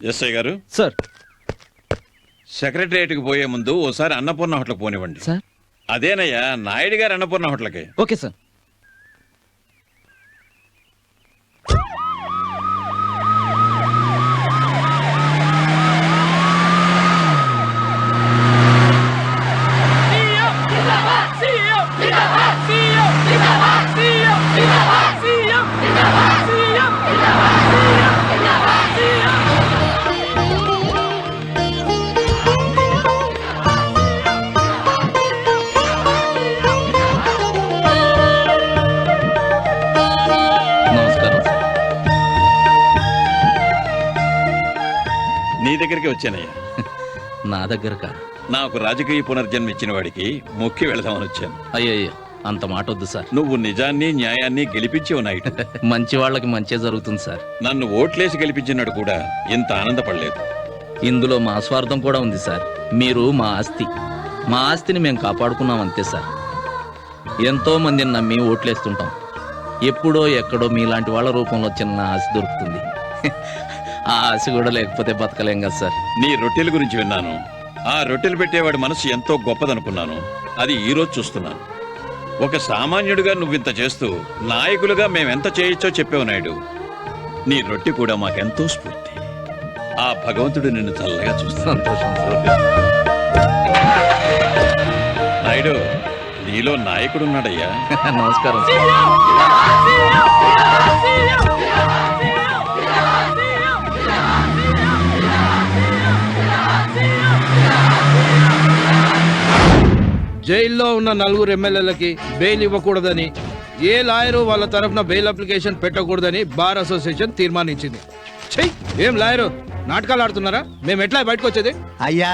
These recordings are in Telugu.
ఎస్ఐ గారు సార్. సెక్రటరియట్కి పోయే ముందు ఓసారి అన్నపూర్ణ హోటల్కి పోనివ్వండి. సార్ అదేనయ్యా, నాయుడు గారు అన్నపూర్ణ హోటల్కి. Okay sir. నీ దగ్గరికి వచ్చానయ్యా. నా దగ్గర కాదు, నాకు రాజకీయ పునర్జన్మ ఇచ్చిన వాడికి మొక్కి వెళదామని వచ్చాను. అయ్యయ్యో అంత మాట వద్దు సార్. నువ్వు నిజాన్ని న్యాయాన్ని గెలిపించావు నాయుడు. మంచి వాళ్ళకి మంచి జరుగుతుంది సార్. నన్ను ఓట్లేసి గెలిపించినాడు కూడా ఇంత ఆనందపడలేదు. ఇందులో మా స్వార్థం కూడా ఉంది సార్. మీరు మా ఆస్తి, మా ఆస్తిని మేము కాపాడుకున్నాం అంతే సార్. ఎంతో మందిని నమ్మి ఓట్లేస్తుంటాం. ఎప్పుడో ఎక్కడో మీలాంటి వాళ్ళ రూపంలో చిన్న ఆశ దొరుకుతుంది. ఆ ఆశ కూడా లేకపోతే బతకలేం కదా సార్. నీ రొట్టెల గురించి విన్నాను. ఆ రొట్టెలు పెట్టేవాడి మనసు ఎంతో గొప్పదనుకున్నాను. అది ఈ రోజు చూస్తున్నాను. ఒక సామాన్యుడిగా నువ్వింత చేస్తూ నాయకులుగా మేమెంత చేయొచ్చో చెప్పావు నాయుడు. నీ రొట్టె కూడా మాకెంతో స్ఫూర్తి. ఆ భగవంతుడు నిన్ను చల్లగా చూస్తాను. సంతోషం సార్. నాయుడు, నీలో నాయకుడున్నాడయ్యా. నమస్కారం సార్. జైల్లో ఉన్న 4 ఎమ్మెల్యేలకి బెయిల్ ఇవ్వకూడదని, ఏ లాయరు వాళ్ళ తరఫున బెయిల్ అప్లికేషన్ పెట్టకూడదని బార్ అసోసియేషన్ తీర్మానించింది. చెయ్, ఏం లాయరు నాటకాలు ఆడుతున్నారా? మేము ఎట్లా బయటకు వచ్చేది? అయ్యా,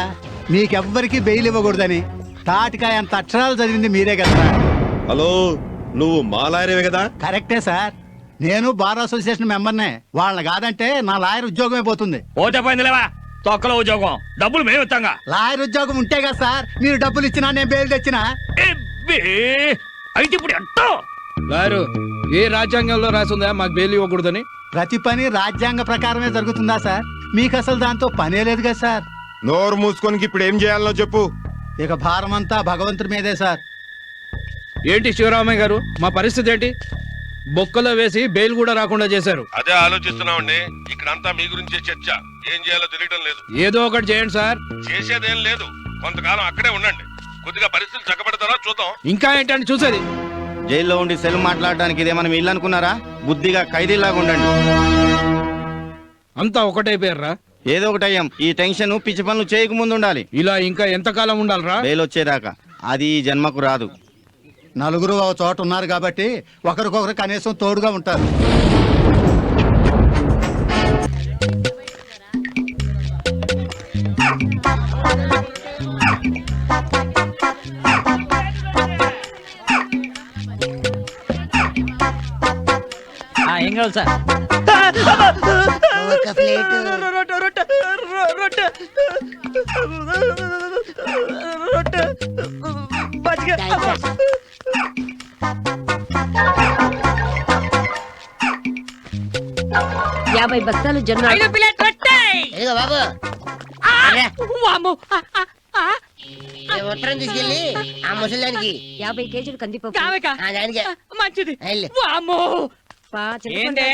మీకెవ్వరికి బెయిల్ ఇవ్వకూడదని తాటికాయ అంత అక్షరాలు చదివింది మీరే కదా. హలో, నువ్వు మా లాయరేవే కదా? కరెక్టే సార్, నేను బార్ అసోసియేషన్ మెంబర్నే. వాళ్ళని కాదంటే నా లాయర్ ఉద్యోగమే పోతుంది. పోతే పోయిందిలేవా, తొక్కల ఉద్యోగం డబ్బులు మేము ఇస్తాంగా. లాయర్ ఉద్యోగం ఉంటే కదా సార్ మీరు డబ్బులు ఇచ్చినా నేను బెయిల్ తెచ్చినా. అయితే ఇప్పుడు ఎట్టో లాయరు, ఏ రాజ్యాంగంలో రాసిందా మాకు బెయిల్ ఇవ్వకూడదని? ప్రతి పని రాజ్యాంగ ప్రకారమే జరుగుతుందా సార్? మీకు అసలు దాంతో పనే లేదు కదా సార్. నోరు మూసుకొని ఇప్పుడు ఏం చేయాలనో చెప్పు. ఇక భారం అంతా భగవంతుడి మీదే సార్. ఏంటి శివరామయ్య గారు, మా పరిస్థితి ఏంటి? బొక్కలో వేసి బెయిల్ కూడా రాకుండా చేశారు. అదే ఆలోచిస్తున్నామండి. ఇక్కడంతా మీ గురించే చర్చ. ఏం చేయాలో తెలియడం లేదు. ఏదో ఒకటి చేయండి సార్. చేసేదేం లేదు, కొంతకాలం అక్కడే ఉండండి. కొద్దిగా పరిస్థితులు చక్కబెడతారా చూద్దాం. ఇంకా ఏంటంటే చూసేది? జైల్లో ఉండి సెల్ మాట్లాడడానికి ఇదేమన్నా మీ ఇల్లు అనుకున్నారా? బుద్ధిగా ఖైదీలాగా ఉండండి. అంతా ఒకటైపోయారా? ఏదో ఒకటి అయ్యాం. ఈ టెన్షన్ పిచ్చి పనులు చేయకముందు ఉండాలి. ఇలా ఇంకా ఎంతకాలం ఉండాలరా? బెయిల్ వచ్చేదాకా. అది ఈ జన్మకు రాదు. నలుగురు ఒక చోట ఉన్నారు కాబట్టి ఒకరికొకరు కనీసం తోడుగా ఉంటారు. ఏం కావాలి సార్? ఒక ప్లేట్ యాభై బస్తాలు జొన్న. ఇదిగో బాబు, ఉత్తరం తీసుకెళ్ళి ఆ ముసలానికి 50 కేజీలు కందిపప్పు. దానికి మంచిది. వెళ్ళు. ఏంటే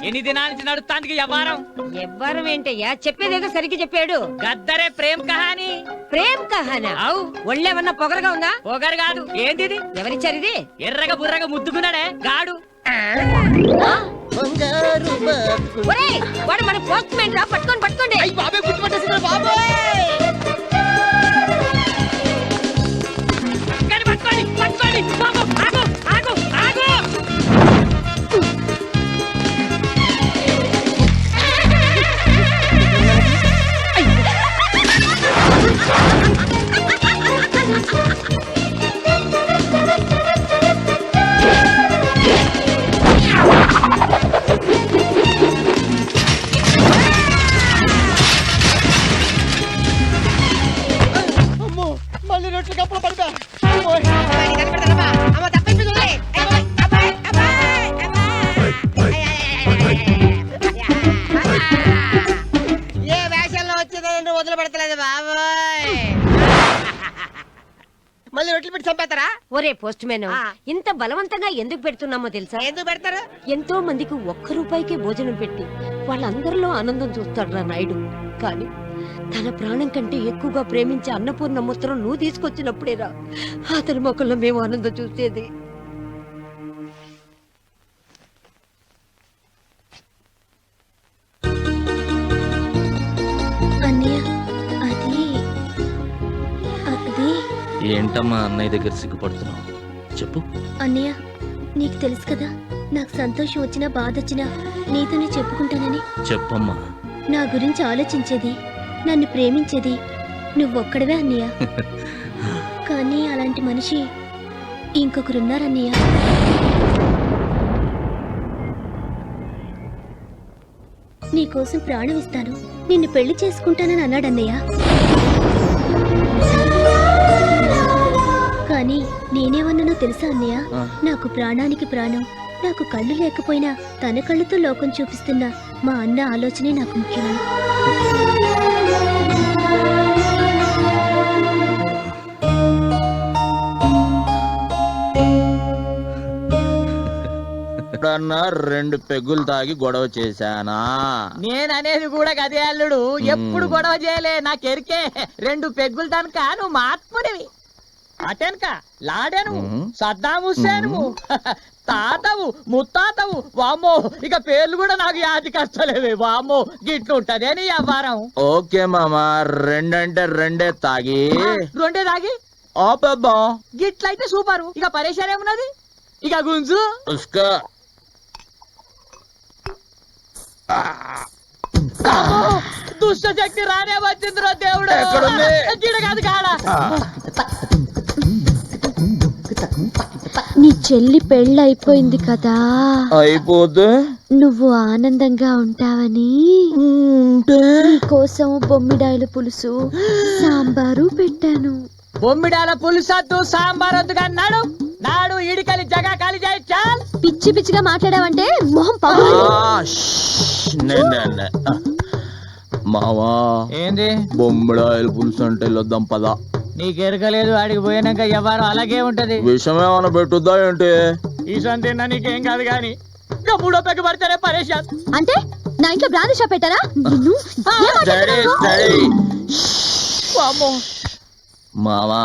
ఎన్ని దినాల నుంచి నడుస్తానికి వ్యవహారం? ఎవ్వరం ఏంటయ్యా, చెప్పేదేదో సరిగ్గా చెప్పాడు. గద్దరే ప్రేమ్ కహాని. ప్రేమ్ కహానా? అవు. ఒళ్ళేమన్నా పొగరగా ఉందా? పొగరు కాదు. ఏంటిది? ఎవరిచ్చారు ఇది? ఎర్రగా బుర్రగా ముద్దుకున్నాడే గాడు. బంగారు బాబు. ఒరేయ్, వాడు మన పోస్ట్ మ్యాన్ రా. పట్టుకోండి. బాబే గుర్తుపట్టేసింది బాబోయ్. పట్టుకోండి బాబు. ఆగు ఆగు ఆగు. ఒరే పోస్ట్ మ్యాన్, ఇంత బలవంతంగా ఎందుకు పెడుతున్నామో తెలుసా? ఎందుకు పెడతారు? ఎంతో మందికి ₹1 భోజనం పెట్టి వాళ్ళందరిలో ఆనందం చూస్తాడు రా నాయుడు. కానీ తన ప్రాణం కంటే ఎక్కువగా ప్రేమించే అన్నపూర్ణ ముత్రం నువ్వు తీసుకొచ్చినప్పుడేరా అతని మొక్కల్లో మేము ఆనందం చూసేది. అన్నయ్య అది అది ఏంటమ్మా అన్నయ్య దగ్గర సిగ్గుపడుతున్నావు? చెప్పు. అన్నయ్య నీకు తెలుసు కదా, నాకు సంతోషం వచ్చినా బాధ వచ్చినా నీతోనే చెప్పుకుంటానని. చెప్పమ్మా. నా గురించి ఆలోచించేది, నన్ను ప్రేమించేది నువ్వొక్కడవే అన్నయ్య. కానీ అలాంటి మనిషి ఇంకొకరున్నారన్నయ్య. నీకోసం ప్రాణం ఇస్తాను, నిన్ను పెళ్లి చేసుకుంటానని అన్నాడన్నయ్య. కానీ నేనేమన్నానో తెలుసా అన్నయ్య? నాకు ప్రాణానికి ప్రాణం, నాకు కళ్ళు లేకపోయినా తన కళ్ళతో లోకం చూపిస్తున్న మా అన్న ఆలోచనే నాకు ముఖ్యమని. ఎప్పుడన్నా 2 పెగ్గులు తాగి గొడవ చేశానా? నేననేది కూడా గదే అల్లుడు, ఎప్పుడు గొడవ చేయలే. నాకెరికే 2 పెగ్గులు తనక నువ్వు మాత్మునివి. అటెనక లాడెను, సద్దాం హుస్సేను, తాతవు, ముత్తాతవు. వామ్మో, ఇక పేర్లు కూడా నాకు యాది కష్టలేవే. వామ్మో, గిట్లు ఉంటదే నీ వ్యాపారం. ఓకే మామా, 2 అంటే 2 తాగి 2 తాగి ఆపబ్బా. గిట్లయితే సూపరు. ఇక పరేషాన్ ఏమున్నది? ఇక గుంజు. ఉస్కా దుష్ట శక్తి రానే వచ్చిందిరో దేవుడు. ఎక్కడుంది? గిడ కాదు కాడ. నీ చెల్లి పెళ్ళైపోయింది కదా, అయిపోతే నువ్వు ఆనందంగా ఉంటావని కోసం బొమ్మిడాయల పులుసు సాంబారు పెట్టాను. బొమ్మిడాల పులుసద్దు, సాంబార్ వద్దుగా నాడు నాడు ఇడికలి జగా కాలి చేయి. చాల్ పిచ్చి పిచ్చిగా మాట్లాడావంటే మొహం మావా, ఏంది బొమ్మిడాయల పులుసు అంటే వెళ్ళొద్దాం పదా. నీకెరకలేదు, ఆడికి పోయినాక ఎవరు అలాగే ఉంటది. విషయం ఏమైనా పెట్టుద్దా ఏంటి? ఈ సంతిన్నా నీకేం కాదు గాని ఇంకా 3వ పెగ్గు పడితేనే పరేషాన్. అంటే నా ఇంట్లో బ్రాండ్ షాప్ పెట్టారా? మావా,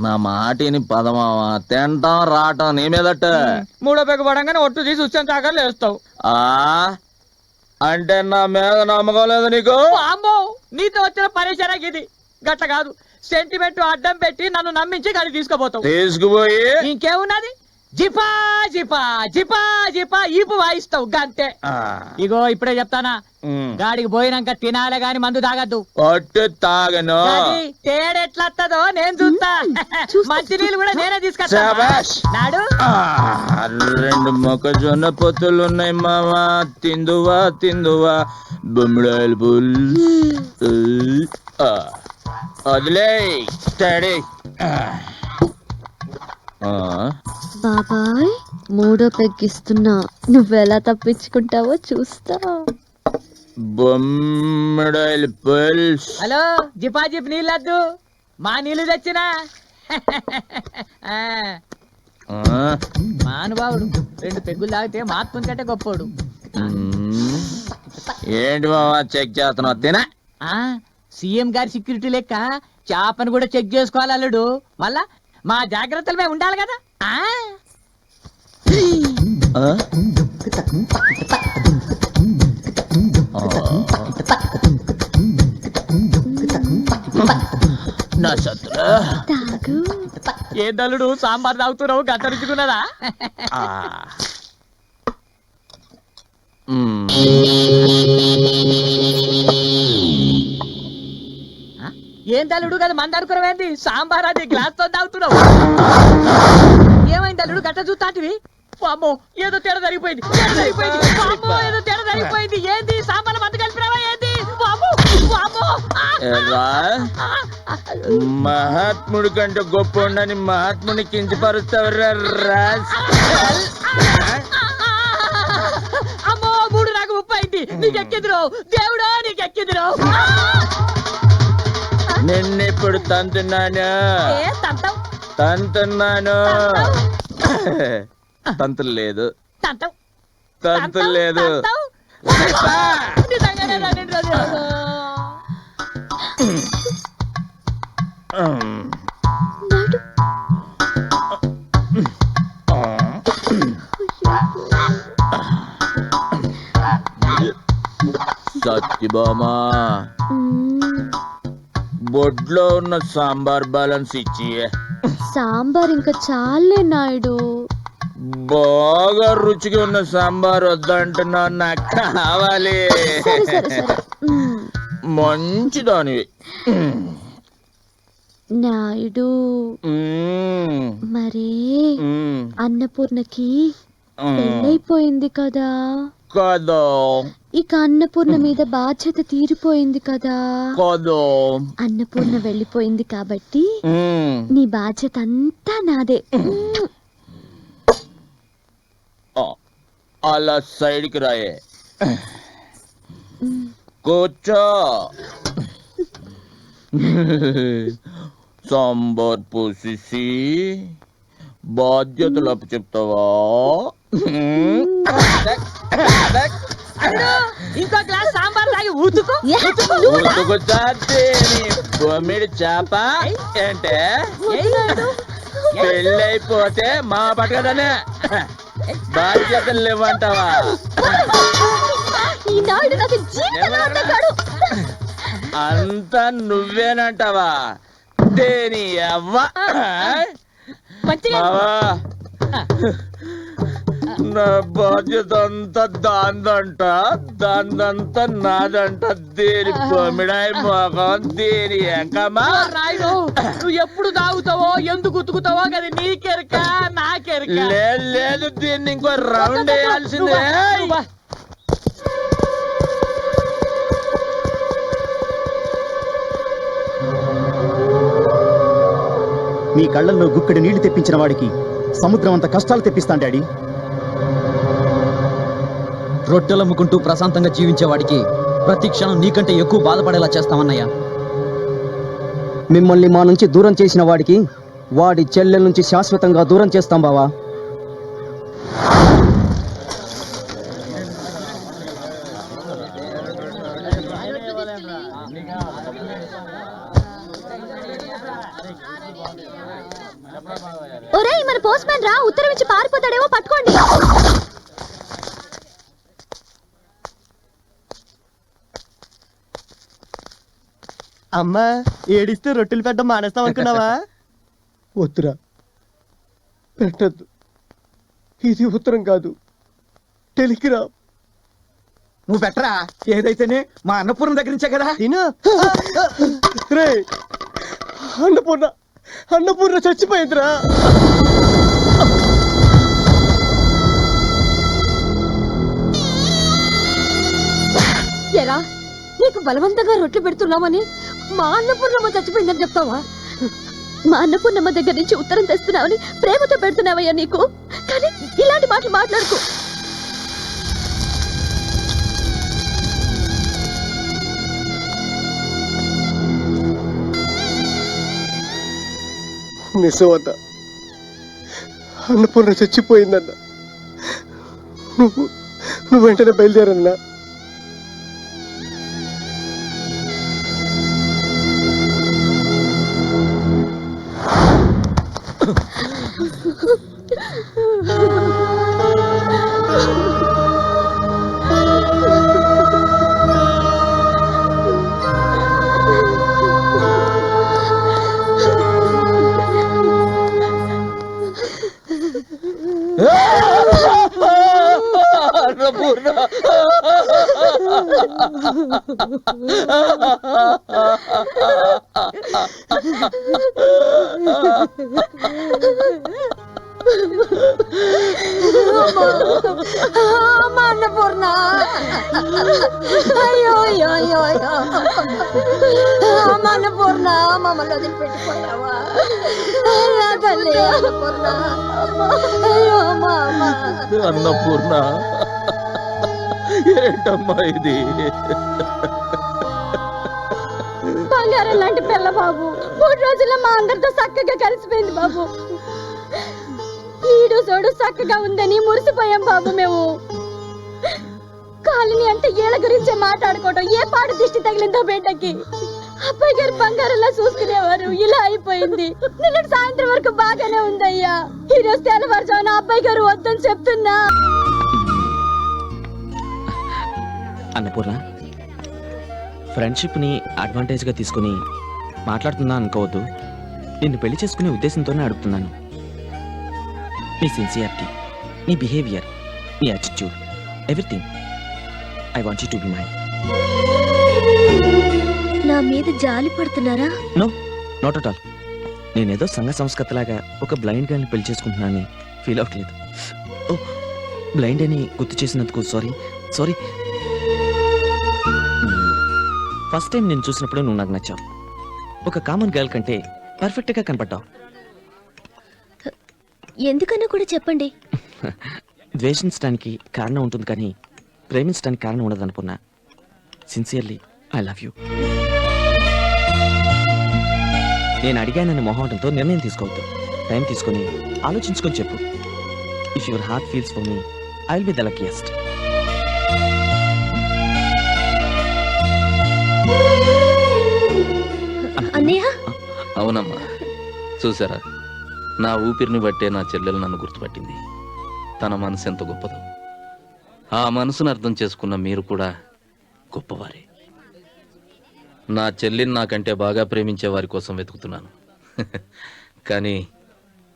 నా మాటిని పదమావా, తింటాం రావటం నీ మీదట. 3వ పెగ్గు పడంగానే ఒట్టు తీసి ఉచ్చం తాకలు వేస్తావు. ఆ అంటే నా మీద నమ్మకం లేదు నీకు? అమ్మో, నీతో వచ్చిన పరేషాన్ ఇది. గట్ల కాదు, సెంటిమెంట్ అడ్డం పెట్టి నన్ను నమ్మించి గాడి తీసుకుపోతావు. తీసుకుపోయి ఇంకేమున్నది? జిపా జిపా జిపా జిపా ఈపు వాయిస్తావు గంతే. ఇగో ఇప్పుడే చెప్తానా, గాడికి పోయినాక తినాలే గాని మందు తాగద్దు. పట్టు తాగను. తేడెట్లత్తదో నేను చూస్తా. మంచి నీళ్ళు కూడా నేనే తీసుకొస్తా. శాబాష్. నాడు 2 మొక్కజొన్న పొత్తులు ఉన్నాయి మామా, తిందువా తిందువా బొమ్మిడాయల పులుసు. వదిలే స్టడీ. బాబాయ్, 3వ పెగ్గిస్తున్నా, నువ్వెలా తప్పించుకుంటావో చూస్తా. బొమ్మిడాయల పులుసు. హలో, జిపా జిప్ నీళ్ళద్దు, మా నీళ్లు తెచ్చినా. మానుభావుడు 2 పెగ్గులు తాగితే మాత్రం కంటే గొప్పోడు. ఏంటి మామా చెక్ చేస్తున్నావు? తినా. సీఎం గారి సెక్యూరిటీ లెక్క చేపను కూడా చెక్ చేసుకోవాలి అల్లుడు. మళ్ళా మా జాగ్రత్తలు మేము ఉండాలి కదా. నా శత్రు ఏ దల్లుడు సాంబార్ తాగుతున్నావు, గట్టరించుకున్నదా? ఏం తల్లుడు కదా మంది అనుకున్నావేంది? సాంబార్ అది గ్లాస్ తో తాగుతున్నావు. ఏమైంది అల్లుడు గట్ట చూస్తాంటివి? అమ్మో, ఏదో తేడా జరిగిపోయింది. అమ్మో, ఏదో తేడా జరిగిపోయింది. ఏంది సాంబార్ మందు కలిపినావా ఏంది? మహాత్ముడి కంటే గొప్ప ఉండని మహాత్ముని కించపరుస్తావరా? అమ్మో, 3 నాకు 30 అయింది. నీకెక్కిదిరో దేవుడో, నీకెక్కిదిరో. నిన్నెప్పుడు తంతున్నాను. తంతున్నాను. తంతులు లేదు, తంతులు లేదు. సత్యభామా, బొడ్లో ఉన్న సాంబార్ బ్యాలెన్స్ ఇచ్చి. సాంబార్ ఇంకా చాలే నాయుడు. బాగా రుచిగా ఉన్న సాంబార్ వద్దంటున్నా, నాకు కావాలి. మంచిదానివి నాయుడు. మరే అన్నపూర్ణకి పెళ్ళైపోయింది కదా. కాదు. ఇక అన్నపూర్ణ మీద బాధ్యత తీరిపోయింది కదా. కాదు. అన్నపూర్ణ వెళ్ళిపోయింది కాబట్టి నీ బాధ్యత అంతా నాదే. అలా సైడ్కి రాయే, కూర్చో. సాంబార్ పోసేసి బాధ్యతలు అప్పు చెప్తావా? ఇంకో గ్లాస్ సాంబార్ తాగి ఊతుకో. బొమ్మిడి చేప అంటే పెళ్ళైపోతే మా పట్టదనే బాధ్యతలు లేవంటావా? అంతా నువ్వేనంటావా? దేని అవ్వ నా బాధ్యత అంతా దాందంట, దాందంతా నాదంట. దేని బొమ్మిడాయి మొఖం, దేని ఎంకమ్మా. రాయుడు, నువ్వు ఎప్పుడు తాగుతావో ఎందుకు ఉతుకుతావో కదా నీకెరక నాకెరక. లేదు, దీన్ని ఇంకో రౌండ్ వేయాల్సిందే. మీ కళ్ళల్లో గుక్కడి నీళ్లు తెప్పించిన వాడికి సముద్రం అంత కష్టాలు తెప్పిస్తాను డాడీ. రొట్టెలమ్ముకుంటూ ప్రశాంతంగా జీవించేవాడికి ప్రతి క్షణం నీకంటే ఎక్కువ బాధపడేలా చేస్తామన్నయ్య. మిమ్మల్ని మా నుంచి దూరం చేసిన వాడికి వాడి చెల్లెల నుంచి శాశ్వతంగా దూరం చేస్తాం బావా. ఒరేయ్, మన పోస్ట్ మ్యాన్ రా, ఉత్తరం ఇచ్చి పారిపోతాడేమో, పట్టుకోండి. అమ్మా, ఏడిస్తే రొట్టెలు పెట్టడం మానేస్తాం అనుకున్నావా? వద్దురా, పెట్టద్దు. ఇది ఉత్తరం కాదు, టెలిగ్రామ్. నువ్వు పెట్టరా, ఏదైతేనే మా అన్నపూర్ణ దగ్గర నుంచే కదా. రే, అన్నపూర్ణ చచ్చిపోయిందిరా. ఎరా, నీకు బలవంతంగా రొట్టెలు పెడుతున్నామని మా అన్నపూర్ణమ్మ చచ్చిపోయిందని చెప్తావా? మా అన్నపూర్ణమ్మ దగ్గర నుంచి ఉత్తరం తెస్తున్నావని ప్రేమతో పెడుతున్నావయ్యా నీకు. కానీ ఇలాంటి మాటలు మాట్లాడుకో. నిజమన్న, అన్నపూర్ణ చచ్చిపోయిందన్న. నువ్వు వెంటనే బయలుదేరన్నా. అన్నపూర్ణ, అయ్యో అయ్యో అయ్యో అయ్యో, అన్నపూర్ణ, మమ్మల్ని వదిలిపెట్టిపోయావా? తల్లి అన్నపూర్ణ, అయ్యో అన్నపూర్ణ, ఏంటమ్మా ఇది? బంగారం లాంటి పిల్ల బాబు 3 రోజుల్లో మా అందరితో చక్కగా కలిసిపోయింది బాబు. ఈడు సోడు చక్కగా ఉందని మురిసిపోయాం బాబు మేము. కాలనీ అంటే ఏళ్ళ గురించే మాట్లాడుకోవడం, ఏ పాడు దిష్టి తగిలిందో బిడ్డకి. అబ్బాయి గారు బంగారంలా చూసుకునేవారు, ఇలా అయిపోయింది. నిన్న సాయంత్రం వరకు బాగానే ఉందయ్యా. ఈ రోజు తెల్లవారుజామున అబ్బాయి గారు వద్దని చెప్తున్నా. అన్నపూర్ణ, ఫ్రెండ్షిప్ని అడ్వాంటేజ్గా తీసుకుని మాట్లాడుతున్నా అనుకోవద్దు. నిన్ను పెళ్లి చేసుకునే ఉద్దేశంతోనే అడుగుతున్నాను. నీ సిన్సియారిటీ, నీ బిహేవియర్, నీ attitude, everything I want you to be mine. నా మీద జాలి పడుతున్నారా? No, not at all. నేనేదో సంఘ సంస్కృతిలాగా ఒక బ్లైండ్ గర్ల్ని పెళ్లి చేసుకుంటున్నానని ఫీల్ అవ్వట్లేదు. ఓ, బ్లైండ్ అని గుర్తు చేసినందుకు సారీ. సారీ. ఫస్ట్ టైం నేను చూసినప్పుడు నువ్వు నాకు నచ్చావు. ఒక కామన్ గర్ల్ కంటే పర్ఫెక్ట్గా కనపడ్డావు. ఎందుకన్నా కూడా చెప్పండి. ద్వేషించడానికి కారణం ఉంటుంది కానీ ప్రేమించడానికి కారణం ఉండదు అనుకున్నా. Sincerely I love you. నేను అడిగానని మొహమాటంతో నిర్ణయం తీసుకోవద్దు. టైం తీసుకొని ఆలోచించుకొని చెప్పు. If your heart feels for me, I will be the luckiest. అన్నయ్య, అవునమ్మా, చూసారా, నా ఊపిరిని బట్టే నా చెల్లెలు నన్ను గుర్తుపట్టింది. తన మనసు ఎంత గొప్పదో. ఆ మనసును అర్థం చేసుకున్న మీరు కూడా గొప్పవారే. నా చెల్లిని నాకంటే బాగా ప్రేమించే వారి కోసం వెతుకుతున్నాను. కానీ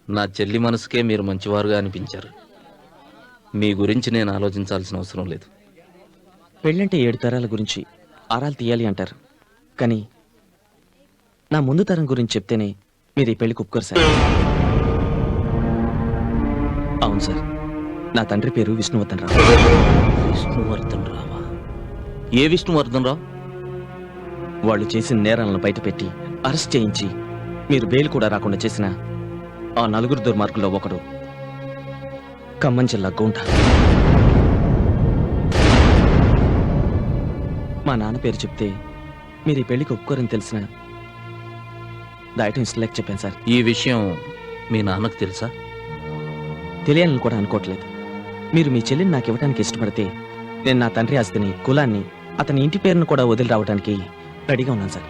నా చెల్లి మనసుకే మీరు మంచివారుగా అనిపించారు. మీ గురించి నేను ఆలోచించాల్సిన అవసరం లేదు. పెళ్ళంటే 7 తరాల గురించి ఆరాలు తీయాలి అంటారు. కానీ నా ముందు తరం గురించి చెప్తేనే మీరు ఈ పెళ్లికి ఒప్పుకోరు సార్. అవును సార్, నా తండ్రి పేరు విష్ణువర్ధన్ రావు. విష్ణువర్ధన్ రావా? ఏ విష్ణువర్ధన్ రావు? వాళ్ళు చేసిన నేరాలను బయటపెట్టి అరెస్ట్ చేయించి మీరు బెయిల్ కూడా రాకుండా చేసిన ఆ 4 దుర్మార్గుల్లో ఒకడు ఖమ్మం జిల్లా గోండా. మా నాన్న పేరు చెప్తే మీరు ఈ పెళ్లికి ఒప్పుకోరని తెలిసిన ఐటమ్స్ లెక్క చెప్పాను సార్. ఈ విషయం మీ నాన్నకు తెలుసా? తెలియాలని కూడా అనుకోవట్లేదు. మీరు మీ చెల్లిని నాకు ఇవ్వడానికి ఇష్టపడితే నేను నా తండ్రి ఆస్తిని, కులాన్ని, అతని ఇంటి పేరును కూడా వదిలి రావడానికి రెడీగా ఉన్నాను సార్.